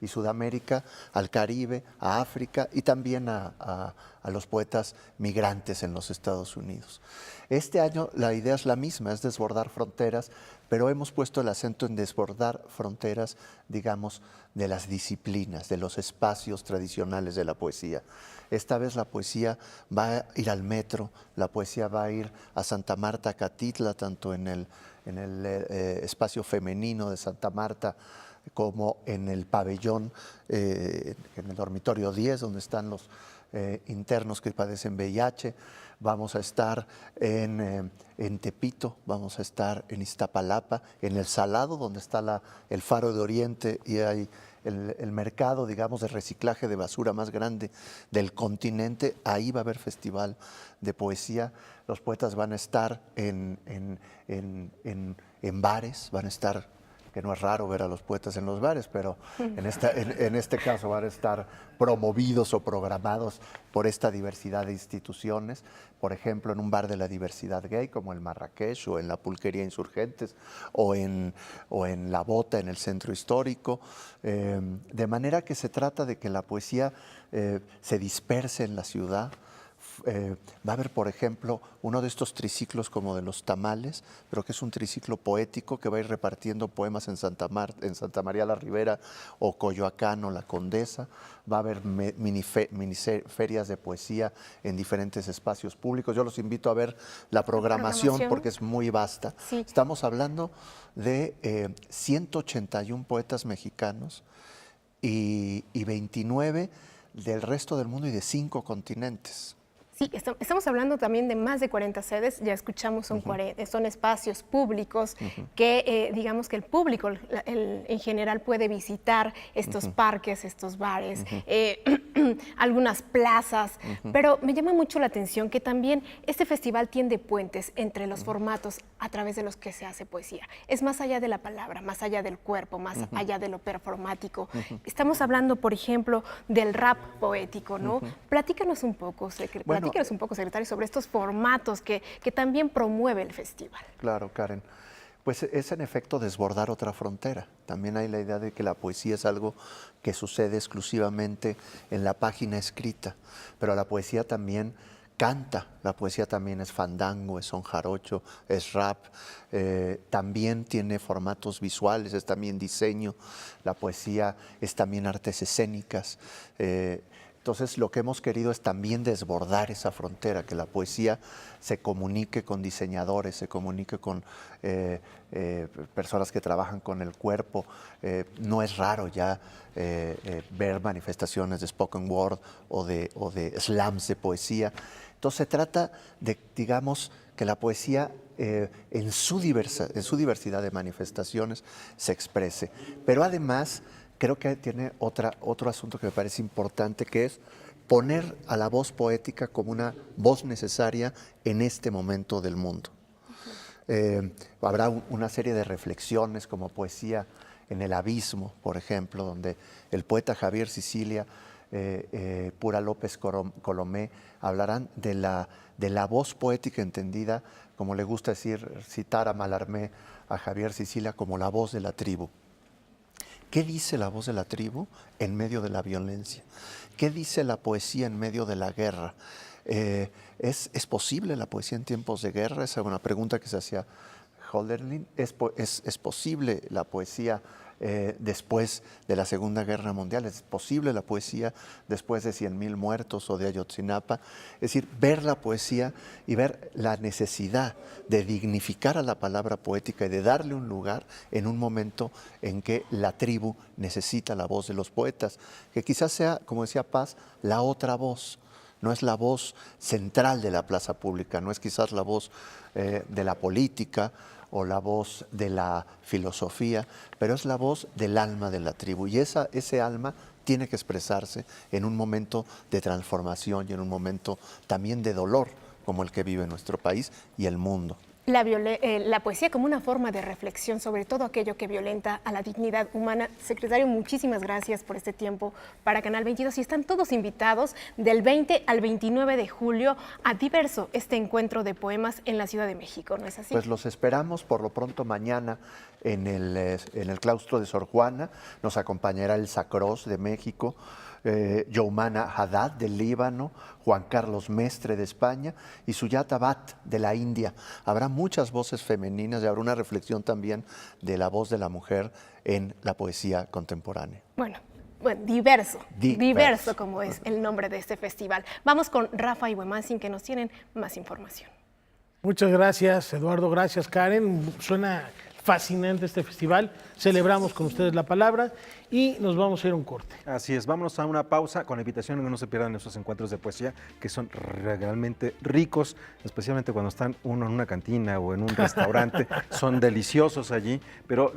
y Sudamérica, al Caribe, a África y también a los poetas migrantes en los Estados Unidos. Este año la idea es la misma, es desbordar fronteras, pero hemos puesto el acento en desbordar fronteras, digamos, de las disciplinas, de los espacios tradicionales de la poesía. Esta vez la poesía va a ir al metro, la poesía va a ir a Santa Marta, Catitla, tanto en el espacio femenino de Santa Marta como en el pabellón, en el dormitorio 10, donde están los internos que padecen VIH. Vamos a estar en Tepito, vamos a estar en Iztapalapa, en El Salado, donde está el Faro de Oriente y hay el mercado, digamos, de reciclaje de basura más grande del continente. Ahí va a haber festival de poesía. Los poetas van a estar en bares, van a estar, que no es raro ver a los poetas en los bares, pero en este caso van a estar promovidos o programados por esta diversidad de instituciones, por ejemplo, en un bar de la diversidad gay como el Marrakech o en la Pulquería Insurgentes o en La Bota en el Centro Histórico, de manera que se trata de que la poesía se disperse en la ciudad. Va a haber, por ejemplo, uno de estos triciclos como de los tamales, pero que es un triciclo poético que va a ir repartiendo poemas en Santa María la Ribera o Coyoacán o La Condesa. Va a haber ferias de poesía en diferentes espacios públicos. Yo los invito a ver la programación porque es muy vasta. Sí. Estamos hablando de 181 poetas mexicanos y 29 del resto del mundo y de 5 continentes. Sí, estamos hablando también de más de 40 sedes, ya escuchamos, son espacios públicos que digamos que el público en general puede visitar estos parques, estos bares, algunas plazas, pero me llama mucho la atención que también este festival tiende puentes entre los formatos a través de los que se hace poesía. Es más allá de la palabra, más allá del cuerpo, más allá de lo performático. Estamos hablando, por ejemplo, del rap poético, ¿no? Platícanos un poco, secretario, sobre estos formatos que también promueve el festival. Claro, Karen. Pues es en efecto desbordar otra frontera. También hay la idea de que la poesía es algo que sucede exclusivamente en la página escrita, pero la poesía también canta, la poesía también es fandango, es son jarocho, es rap, también tiene formatos visuales, es también diseño, la poesía es también artes escénicas. Entonces lo que hemos querido es también desbordar esa frontera, que la poesía se comunique con diseñadores, se comunique con personas que trabajan con el cuerpo. No es raro ya ver manifestaciones de spoken word o de slams de poesía. Entonces se trata de, digamos, que la poesía en su diversidad de manifestaciones se exprese. Pero además creo que tiene otro asunto que me parece importante, que es poner a la voz poética como una voz necesaria en este momento del mundo. Habrá una serie de reflexiones como Poesía en el Abismo, por ejemplo, donde el poeta Javier Sicilia, Pura López Colomé, hablarán de la voz poética entendida, como le gusta citar a Mallarmé, a Javier Sicilia, como la voz de la tribu. ¿Qué dice la voz de la tribu en medio de la violencia? ¿Qué dice la poesía en medio de la guerra? ¿Es posible la poesía en tiempos de guerra? Esa es una pregunta que se hacía Hölderlin. ¿Es posible la poesía después de la Segunda Guerra Mundial? ¿Es posible la poesía después de 100.000 muertos o de Ayotzinapa? Es decir, ver la poesía y ver la necesidad de dignificar a la palabra poética y de darle un lugar en un momento en que la tribu necesita la voz de los poetas, que quizás sea, como decía Paz, la otra voz. No es la voz central de la plaza pública, no es quizás la voz de la política o la voz de la filosofía, pero es la voz del alma de la tribu. Y ese alma tiene que expresarse en un momento de transformación y en un momento también de dolor, como el que vive nuestro país y el mundo. La poesía como una forma de reflexión sobre todo aquello que violenta a la dignidad humana. Secretario, muchísimas gracias por este tiempo para Canal 22 y están todos invitados del 20 al 29 de julio a Diverso, este encuentro de poemas en la Ciudad de México, ¿no es así? Pues los esperamos por lo pronto mañana en el claustro de Sor Juana. Nos acompañará el Sacros de México, Youmana Haddad del Líbano, Juan Carlos Mestre de España y Suyata Bhatt de la India. Habrá muchas voces femeninas y habrá una reflexión también de la voz de la mujer en la poesía contemporánea. Bueno, diverso como es el nombre de este festival. Vamos con Rafa y Huemansin, que nos tienen más información. Muchas gracias, Eduardo. Gracias, Karen. Suena fascinante este festival. Celebramos con ustedes la palabra y nos vamos a ir a un corte. Así es, vámonos a una pausa con la invitación a que no se pierdan esos encuentros de poesía que son realmente ricos, especialmente cuando están uno en una cantina o en un restaurante. Son deliciosos allí, pero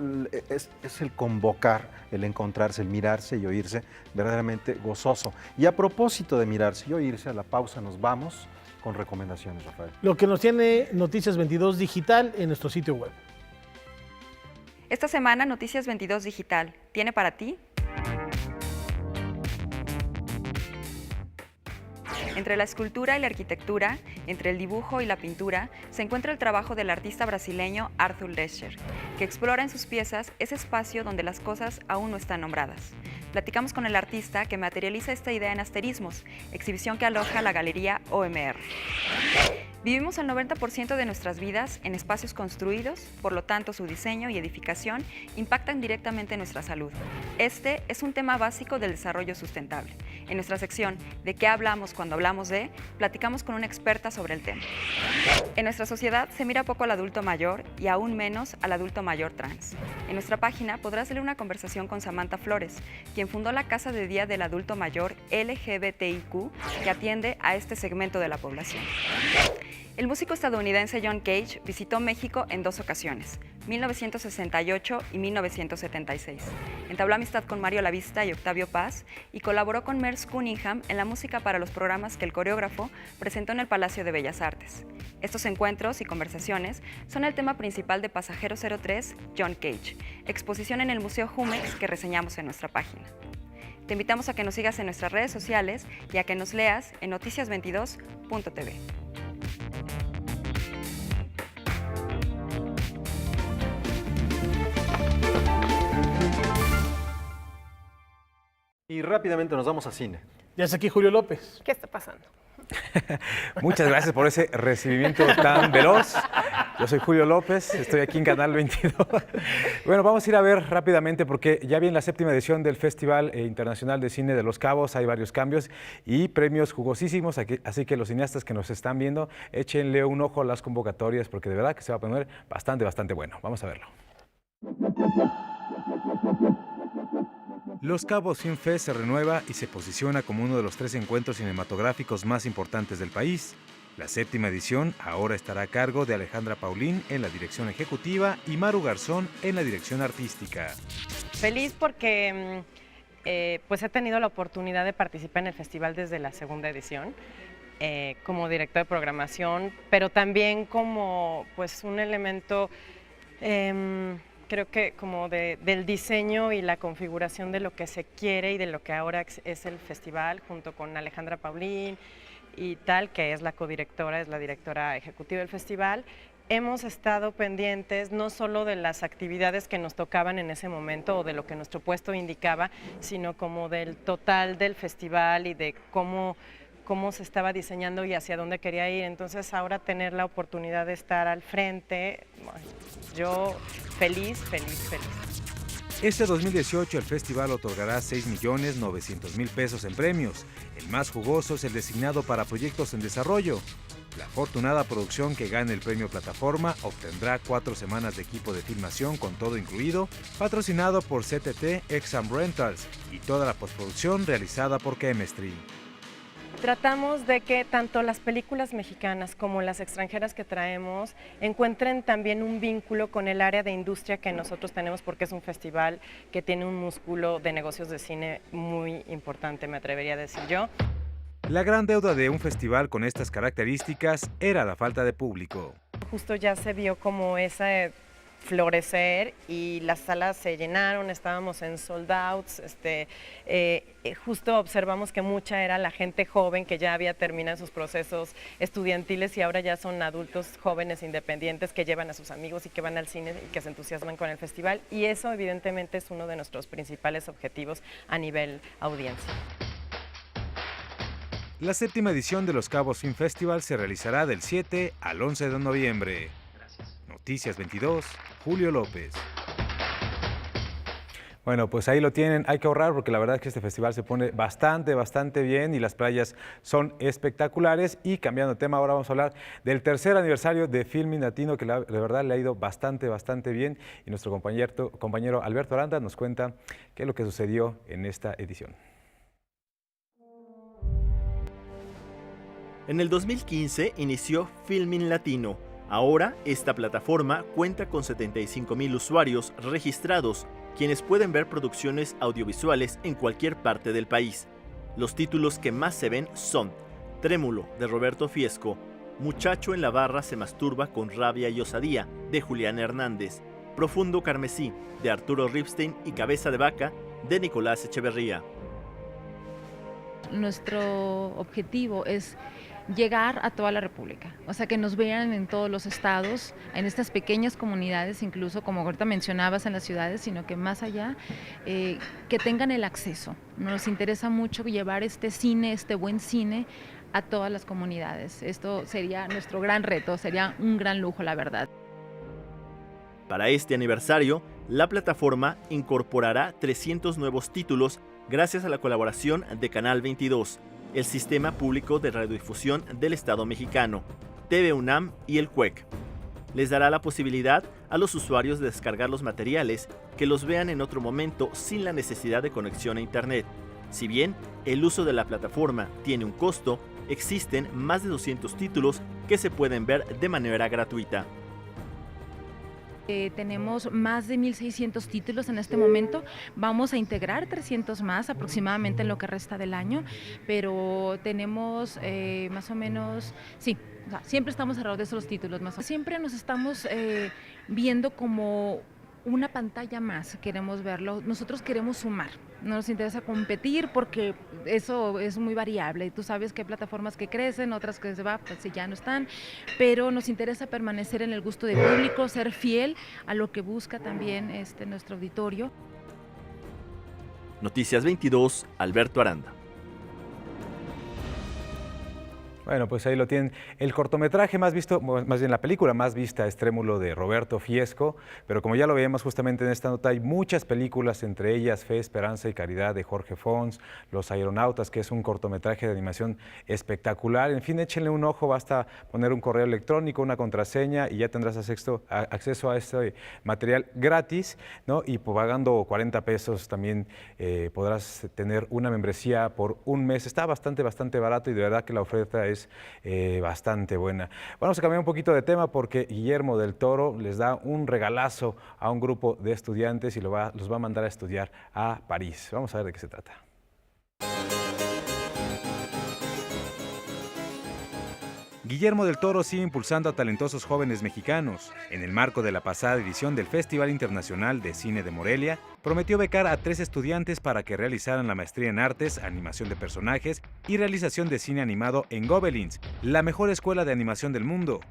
es el convocar, el encontrarse, el mirarse y oírse verdaderamente gozoso. Y a propósito de mirarse y oírse, a la pausa nos vamos con recomendaciones, Rafael. Lo que nos tiene Noticias 22 Digital en nuestro sitio web. Esta semana Noticias 22 Digital tiene para ti entre la escultura y la arquitectura, entre el dibujo y la pintura, se encuentra el trabajo del artista brasileño Arthur Lescher, que explora en sus piezas ese espacio donde las cosas aún no están nombradas. Platicamos con el artista que materializa esta idea en Asterismos, exhibición que aloja la Galería OMR. Vivimos el 90% de nuestras vidas en espacios construidos, por lo tanto su diseño y edificación impactan directamente en nuestra salud. Este es un tema básico del desarrollo sustentable. En nuestra sección ¿De qué hablamos cuando hablamos de?, platicamos con una experta sobre el tema. En nuestra sociedad se mira poco al adulto mayor y aún menos al adulto mayor trans. En nuestra página podrás leer una conversación con Samantha Flores, quien fundó la Casa de Día del Adulto Mayor LGBTIQ, que atiende a este segmento de la población. El músico estadounidense John Cage visitó México en 2 ocasiones, 1968 y 1976. Entabló amistad con Mario Lavista y Octavio Paz y colaboró con Merce Cunningham en la música para los programas que el coreógrafo presentó en el Palacio de Bellas Artes. Estos encuentros y conversaciones son el tema principal de Pasajero 03, John Cage, exposición en el Museo Jumex que reseñamos en nuestra página. Te invitamos a que nos sigas en nuestras redes sociales y a que nos leas en noticias22.tv. Y rápidamente nos vamos a cine. Ya está aquí Julio López. ¿Qué está pasando? Muchas gracias por ese recibimiento tan veloz. Yo soy Julio López, estoy aquí en Canal 22. Bueno, vamos a ir a ver rápidamente porque ya viene la 7ª edición del Festival Internacional de Cine de Los Cabos. Hay varios cambios y premios jugosísimos, así que los cineastas que nos están viendo, échenle un ojo a las convocatorias porque de verdad que se va a poner bastante bueno. Vamos a verlo. Los Cabos Film Fest se renueva y se posiciona como uno de los 3 encuentros cinematográficos más importantes del país. La 7ª edición ahora estará a cargo de Alejandra Paulín en la dirección ejecutiva y Maru Garzón en la dirección artística. Feliz porque pues he tenido la oportunidad de participar en el festival desde la 2ª edición. Como director de programación, pero también como pues un elemento creo que como del diseño y la configuración de lo que se quiere y de lo que ahora es el festival, junto con Alejandra Paulín y tal, que es la codirectora, es la directora ejecutiva del festival. Hemos estado pendientes no solo de las actividades que nos tocaban en ese momento o de lo que nuestro puesto indicaba, sino como del total del festival y de cómo se estaba diseñando y hacia dónde quería ir. Entonces ahora tener la oportunidad de estar al frente, bueno, yo feliz. Este 2018 el festival otorgará 6.900.000 pesos en premios. El más jugoso es el designado para proyectos en desarrollo. La afortunada producción que gane el premio Plataforma obtendrá 4 semanas de equipo de filmación con todo incluido, patrocinado por CTT Exam Rentals y toda la postproducción realizada por Chemistry. Tratamos de que tanto las películas mexicanas como las extranjeras que traemos encuentren también un vínculo con el área de industria que nosotros tenemos, porque es un festival que tiene un músculo de negocios de cine muy importante, me atrevería a decir yo. La gran deuda de un festival con estas características era la falta de público. Justo ya se vio como ese florecer y las salas se llenaron, estábamos en sold outs, justo observamos que mucha era la gente joven que ya había terminado sus procesos estudiantiles y ahora ya son adultos jóvenes independientes que llevan a sus amigos y que van al cine y que se entusiasman con el festival, y eso evidentemente es uno de nuestros principales objetivos a nivel audiencia. La 7ª edición de Los Cabos Film Festival se realizará del 7 al 11 de noviembre. Noticias 22, Julio López. Bueno, pues ahí lo tienen, hay que ahorrar porque la verdad es que este festival se pone bastante bien y las playas son espectaculares. Y cambiando de tema, ahora vamos a hablar del 3er aniversario de Filmin Latino, que de verdad le ha ido bastante bien, y nuestro compañero Alberto Aranda nos cuenta qué es lo que sucedió en esta edición. En el 2015 inició Filmin Latino. Ahora, esta plataforma cuenta con 75,000 usuarios registrados, quienes pueden ver producciones audiovisuales en cualquier parte del país. Los títulos que más se ven son Trémulo, de Roberto Fiesco, Muchacho en la barra se masturba con rabia y osadía, de Julián Hernández, Profundo Carmesí, de Arturo Ripstein, y Cabeza de Vaca, de Nicolás Echeverría. Nuestro objetivo es llegar a toda la República, o sea, que nos vean en todos los estados, en estas pequeñas comunidades, incluso como ahorita mencionabas en las ciudades, sino que más allá, que tengan el acceso. Nos interesa mucho llevar este cine, este buen cine, a todas las comunidades. Esto sería nuestro gran reto, sería un gran lujo, la verdad. Para este aniversario, la plataforma incorporará 300 nuevos títulos gracias a la colaboración de Canal 22, el Sistema Público de Radiodifusión del Estado mexicano, TV UNAM y el CUEC. Les dará la posibilidad a los usuarios de descargar los materiales que los vean en otro momento sin la necesidad de conexión a Internet. Si bien el uso de la plataforma tiene un costo, existen más de 200 títulos que se pueden ver de manera gratuita. Tenemos más de 1.600 títulos en este momento, vamos a integrar 300 más aproximadamente en lo que resta del año, pero tenemos más o menos, sí, o sea, siempre estamos alrededor de esos títulos, siempre nos estamos viendo como una pantalla más, queremos verlo, nosotros queremos sumar, no nos interesa competir porque eso es muy variable, tú sabes que hay plataformas que crecen, otras que se van, pues ya no están, pero nos interesa permanecer en el gusto del público, ser fiel a lo que busca también nuestro auditorio. Noticias 22, Alberto Aranda. Bueno, pues ahí lo tienen. El cortometraje más visto, más bien la película más vista es Trémulo de Roberto Fiesco, pero como ya lo veíamos justamente en esta nota, hay muchas películas, entre ellas Fe, Esperanza y Caridad de Jorge Fons, Los Aeronautas, que es un cortometraje de animación espectacular. En fin, échenle un ojo, basta poner un correo electrónico, una contraseña y ya tendrás acceso a este material gratis, ¿no? Y pagando 40 pesos también podrás tener una membresía por un mes. Está bastante barato y de verdad que la oferta es bastante buena. Vamos a cambiar un poquito de tema porque Guillermo del Toro les da un regalazo a un grupo de estudiantes y los va a mandar a estudiar a París. Vamos a ver de qué se trata. Guillermo del Toro sigue impulsando a talentosos jóvenes mexicanos. En el marco de la pasada edición del Festival Internacional de Cine de Morelia, prometió becar a 3 estudiantes para que realizaran la maestría en artes, animación de personajes y realización de cine animado en Gobelins, la mejor escuela de animación del mundo.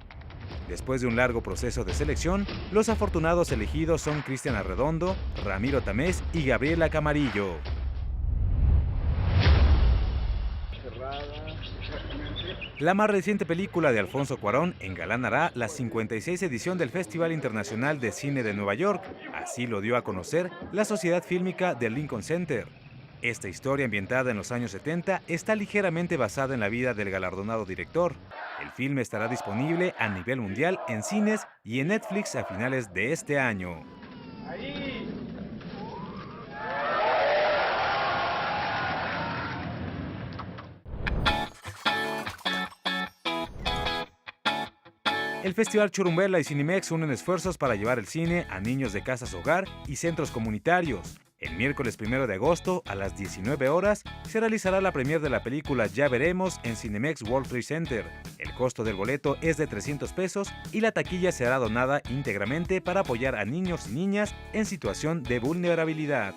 Después de un largo proceso de selección, los afortunados elegidos son Cristian Arredondo, Ramiro Tamés y Gabriela Camarillo. La más reciente película de Alfonso Cuarón engalanará la 56 edición del Festival Internacional de Cine de Nueva York. Así lo dio a conocer la Sociedad Fílmica del Lincoln Center. Esta historia, ambientada en los años 70, está ligeramente basada en la vida del galardonado director. El filme estará disponible a nivel mundial en cines y en Netflix a finales de este año. El Festival Churumbela y Cinemex unen esfuerzos para llevar el cine a niños de casas hogar y centros comunitarios. El miércoles 1 de agosto, a las 19 horas, se realizará la premier de la película Ya Veremos en Cinemex World Trade Center. El costo del boleto es de 300 pesos y la taquilla será donada íntegramente para apoyar a niños y niñas en situación de vulnerabilidad.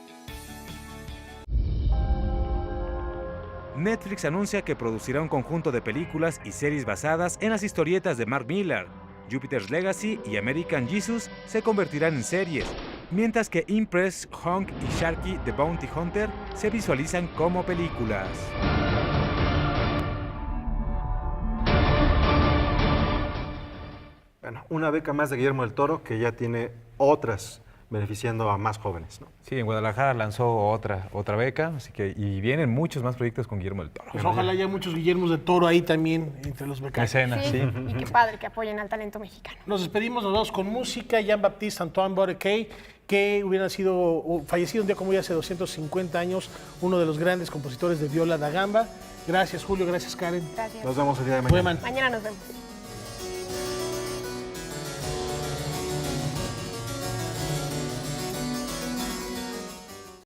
Netflix anuncia que producirá un conjunto de películas y series basadas en las historietas de Mark Millar. Jupiter's Legacy y American Jesus se convertirán en series, mientras que Impress, Honk y Sharky the Bounty Hunter se visualizan como películas. Bueno, una beca más de Guillermo del Toro que ya tiene otras beneficiando a más jóvenes, ¿no? Sí, en Guadalajara lanzó otra beca, así que y vienen muchos más proyectos con Guillermo del Toro. Pues ojalá haya muchos Guillermos del Toro ahí también entre los becarios. Sí, y qué padre que apoyen al talento mexicano. Nos despedimos, nos vamos con música. Jean-Baptiste Antoine Bourquet, que hubiera sido fallecido un día como hoy hace 250 años, uno de los grandes compositores de viola da gamba. Gracias, Julio, gracias, Karen. Gracias. Nos vemos el día de mañana. Mañana nos vemos.